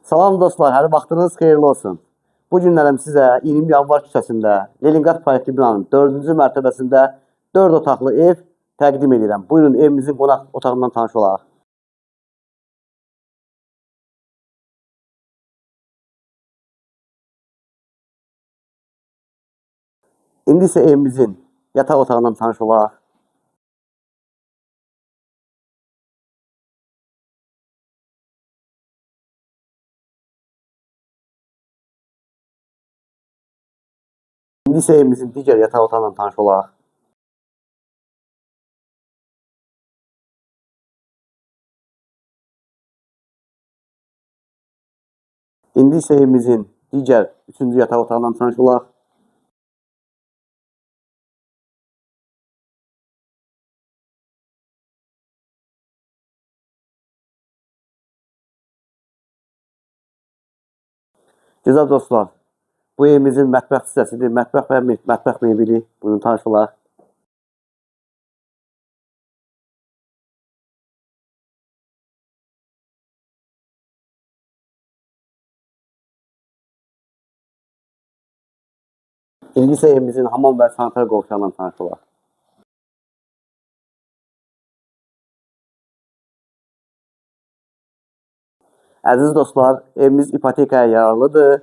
Salam dostlar, hər vaxtınız xeyirli olsun. Bu günlərim sizə 20 yanvar küçəsində Leningrad proyektli binanın 4-cü mərtəbəsində 4 otaqlı ev təqdim edirəm. Buyurun evimizin qonaq otağından tanış olaq. İndi isə evimizin yataq otağından tanış olaq. İndi isə evimizin digər yataq otağından tanış olaq. İndi isə evimizin digər 3-cü yataq otağından tanış olaq. Gözəl dostlar, bu evimizin mətbəx hissəsidir. Mətbəx və mətbəx mebeli. Buyurun tanış olaq. İndi isə evimizin hamam və sanitar qovşağından tanış olaq. Əziz dostlar, evimiz ipotekaya yararlıdır.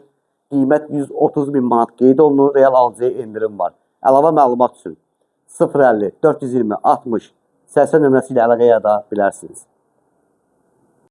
Qiymət 130 min manat qeyd olunur, real alıcıya endirim var. Əlavə məlumat üçün 050 420 60 80 nömrəsi ilə əlaqə yarada bilərsiniz.